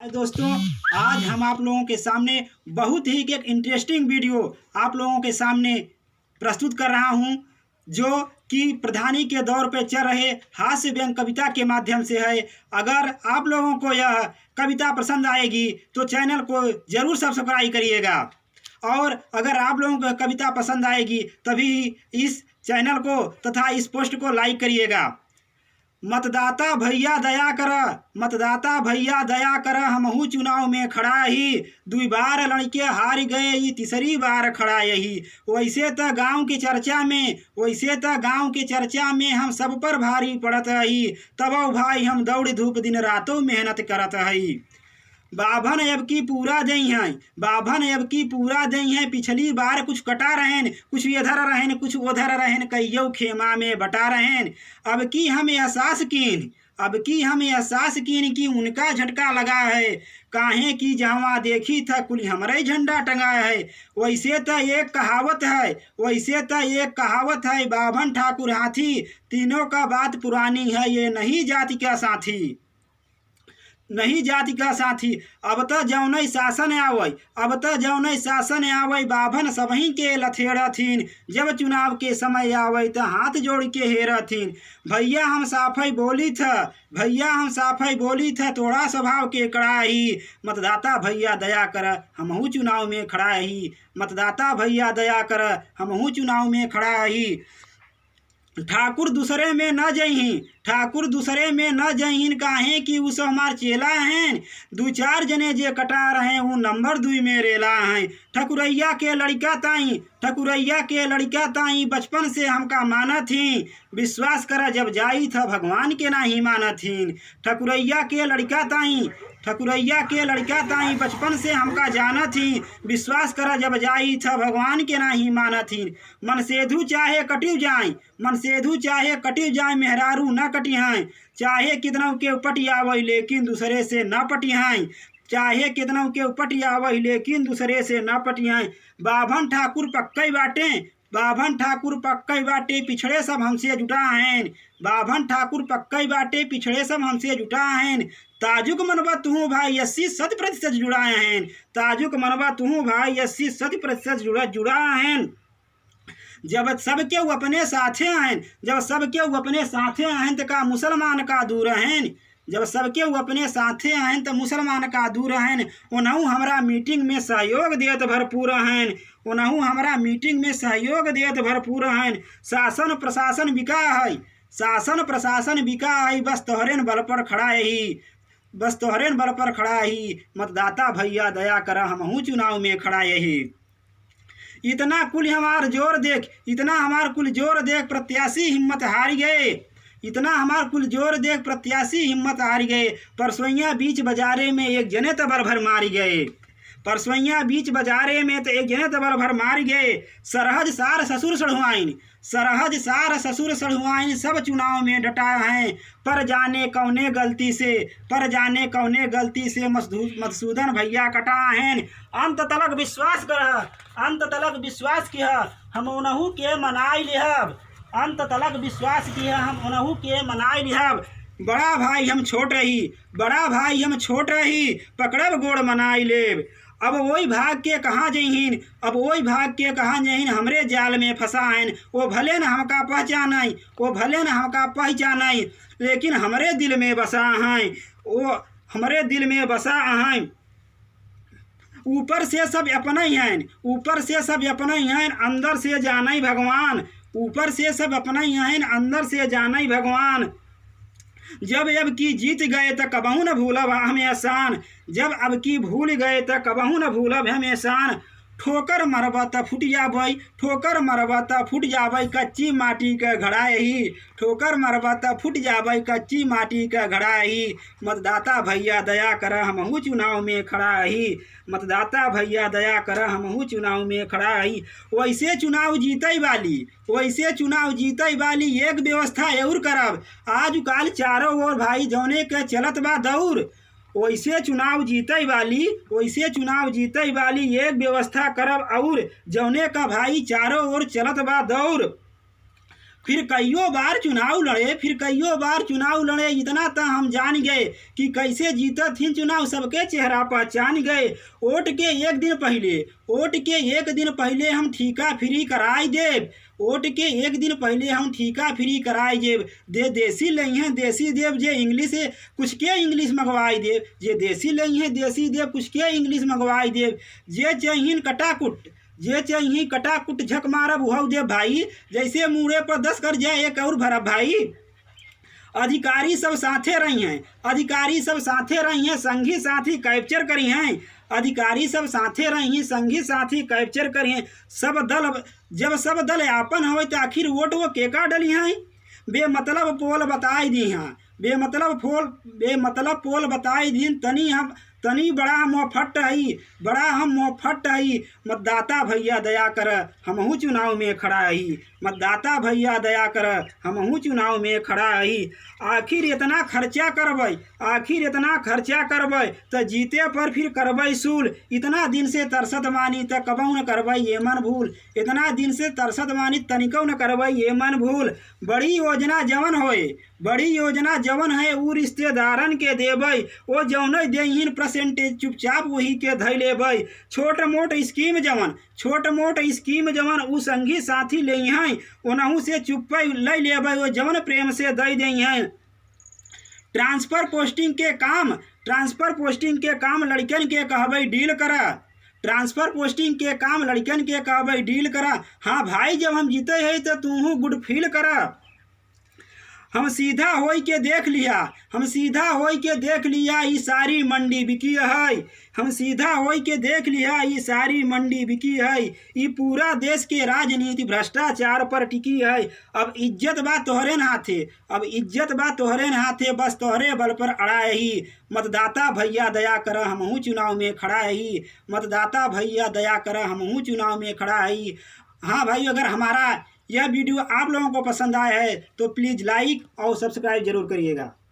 दोस्तों, आज हम आप लोगों के सामने बहुत ही एक इंटरेस्टिंग वीडियो आप लोगों के सामने प्रस्तुत कर रहा हूं, जो कि प्रधानी के दौर पे चल रहे हास्य व्यंग्य कविता के माध्यम से है। अगर आप लोगों को यह कविता पसंद आएगी तो चैनल को ज़रूर सब्सक्राइब करिएगा, और अगर आप लोगों को कविता पसंद आएगी तभी इस चैनल को तथा इस पोस्ट को लाइक करिएगा। मतदाता भैया दया कर, मतदाता भैया दया कर, हमहू चुनाव में खड़ा ही, 2 बार लड़के हार गए, ये तीसरी बार खड़ा यही। वैसे तो गांव की चर्चा में, वैसे तो गांव की चर्चा में हम सब पर भारी पड़त ही, तब भाई हम दौड़ धूप दिन रातों मेहनत करत हई। बाभन अब की पूरा दई हैं, बाभन अब की पूरा दई हैं, पिछली बार कुछ कटा रहें, कुछ इधर रहें कुछ उधर रहें, कईयों खेमा में बटा रहें। अब की हम एहसास कीन, अब की हम एहसास कीन कि उनका झटका लगा है, काहे की जहाँ देखी था कुल हमारे झंडा टंगा है। वैसे तो एक कहावत है, वैसे तो एक कहावत है, बाभन ठाकुर हाथी, तीनों का बात पुरानी है, ये नहीं जाति का साथी, नहीं जाति का साथी। अब तो जौन शासन आवै, अब तो जौन शासन आवै, बाभन सबही के लथेड़थिन, जब चुनाव के समय आवै तो हाथ जोड़ के हेरथिन। भैया हम साफई बोली था, भैया हम साफई बोली था, तोड़ा स्वभाव के कड़ाही, मतदाता भैया दया कर, हमहू चुनाव में खड़ा ही, मतदाता भैया दया कर, हमहू चुनाव में खड़ा ही। ठाकुर दूसरे में न जहीन, ठाकुर दूसरे में न जहीन, काहे कि उस हमार चेला हैं, 2-4 जने जे कटा रहे वो नंबर 2 में रेला हैं। ठकुरैया के लड़का ताई, ठकुरैया के लड़का ताई, बचपन से हमका माना थी, विश्वास करा जब जाई था भगवान के नहीं माना थी। ठकुरैया के लड़का ताई, ठकुरैया के लड़का ताई, बचपन से हमका जाना थी, विश्वास करा जब जाई था भगवान के नहीं माना थी। मन सेधु चाहे कटिव जाए, मन सेधु चाहे कटिव जाए, मेहरारू न कटिहाएं, चाहे कितनों के पटियावै लेकिन दूसरे से न पटिहाएं, चाहे कितनों के पटियावै लेकिन दूसरे से न पटिहाएं। बाभन ठाकुर पक्के बाटे, बाभन ठाकुर पक्के बाटे, पिछड़े सब हमसे जुटा हैं, बाभन ठाकुर पक्के बाटे, पिछड़े सब हमसे जुटा हैं। ताजुक मनवा तू भाई 80-100% जुड़ा हैं, ताजुक मनवा तू भाई 80-100% जुड़ा हैं। जब सब के अपने साथे हैं, जब सब के अपने साथे हैं, तो का मुसलमान का दूर हैं, जब सबके अपने साथे हैं तो मुसलमान का दूर हैं। उनहू हमारा मीटिंग में सहयोग देत भरपूर हैं, उनहू हमारा मीटिंग में सहयोग देत भरपूर हैं। शासन प्रशासन बिका है, शासन प्रशासन बिका है, बस तोहरेन बल पर खड़ा ही, बस तोहरेन बल पर खड़ा ही, मतदाता भैया दया कर, हमहू चुनाव में खड़ा यही। इतना कुल हमार जोर देख, इतना हमार कुल जोर देख, प्रत्याशी हिम्मत हार गए, इतना हमार कुल जोर देख, प्रत्याशी हिम्मत हार गए। परसोइया बीच बाजारे में एक जने तबर भर मारी गए, परसोइया बीच बाजारे में तो एक जने तबर भर मार गए। सरहद सार ससुर सढ़ुआइन, सरहद सार ससुर सढ़ुआइन, सब चुनाव में डटा हैं, पर जाने कौने गलती से, पर जाने कौने गलती से मधुसूदन भैया कटा हैं। अंत तलक विश्वास कर, अंत तलक विश्वास किया, हम उनहू के मनाई लिहब, अंत तलक विश्वास किया, हम उनहू के मनाई लिहब। बड़ा भाई हम छोट रही, बड़ा भाई हम छोट रही, पकड़ब गोड़ मनाई लेब। अब वही भाग के कहाँ जहीन, अब वही भाग के कहाँ जहीन, हमरे जाल में फंसाएन। वो भले न हमका पहचानाई, वो भले न हमका पहचानाई, लेकिन हमरे दिल में बसा हैं, वो हमरे दिल में बसा हैं। ऊपर से सब अपना ही हैं, ऊपर से सब अपना ही हैं, अंदर से जाना ही भगवान, ऊपर से सब अपना ही हैं, अंदर से जाना ही भगवान। जब अब की जीत गए तो कबहू न भूलब हम एहसान, जब अब की भूल गए तो कबहू न भूलब हम एहसान। ठोकर मरबा त फूट जाबै, ठोकर मरबा त फूट जाबै, कच्ची माटी के घड़ा ही, ठोकर मरबा त फूट जाबै, कच्ची माटी के घड़ा ही। मतदाता भैया दया कर, हमहू चुनाव में खड़ा ही, मतदाता भैया दया कर, हमहू चुनाव में खड़ा ही। वैसे चुनाव जीतै वाली, वैसे चुनाव जीतै वाली एक व्यवस्था और करब, आज काल चारों ओर भाई जौने के चलत बा दौड़, वैसे चुनाव जीतै वाली, वैसे चुनाव जीतै वाली एक व्यवस्था करब और जौने का भाई चारों ओर चलत बा दौड़। फिर कईयों बार चुनाव लड़े, इतना तो हम जान गए कि कैसे जीतत थी चुनाव, सबके चेहरा पहचान गए। वोट के एक दिन पहले हम ठीका फ्री कराई देव, दे देसी लई हैं देसी देव, जे इंग्लिश कुछ के इंग्लिश मंगवाई देव, जे देसी लई हैं देसी देव कुछ के इंग्लिश मंगवाई देव, जे चाहिए कटाकुट झक मारब उहौ देव भाई, जैसे मुड़े पर 10 कर जाए एक और भरब भाई। अधिकारी सब साथे रही हैं, संगी साथी कैप्चर करी हैं, सब दल आपन हो तो आखिर वोट वो केका डली हैं। बेमतलब पोल बताई दीन, तनी बड़ा हम मोफट हई, मतदाता भैया दया कर हमहू चुनाव में खड़ा हई। आखिर इतना खर्चा करबै तो जीते पर फिर करबै सूल, इतना दिन से तरसत मानी त कबहू न करबै ये मन भूल, तनिको न करबै ये मन भूल। बड़ी योजना जवन है उ रिश्तेदारन के देबै, वो जौन देहिन परसेंटेज चुपचाप वही के धै लेबै। छोट मोट स्कीम जवन उ संगी साथी ले हैं, ओनहू से चुप्पे ले लेबै, वो जवन प्रेम से दे दें हैं। ट्रांसफर पोस्टिंग के काम लड़कन के कहबै डील करा, हाँ भाई जब हम जीते हैं तो तूहू गुड फील करा। हम सीधा होई के देख लिया ई सारी मंडी बिकी है, ई पूरा देश के राजनीति भ्रष्टाचार पर टिकी है। अब इज्जत बा तोहरे हाथे, बस तोहरे बल पर अड़ा ही। मतदाता भैया दया कर हमहू चुनाव में खड़ा ही। हाँ भाई, अगर हमारा यह वीडियो आप लोगों को पसंद आया है तो प्लीज़ लाइक और सब्सक्राइब जरूर करिएगा।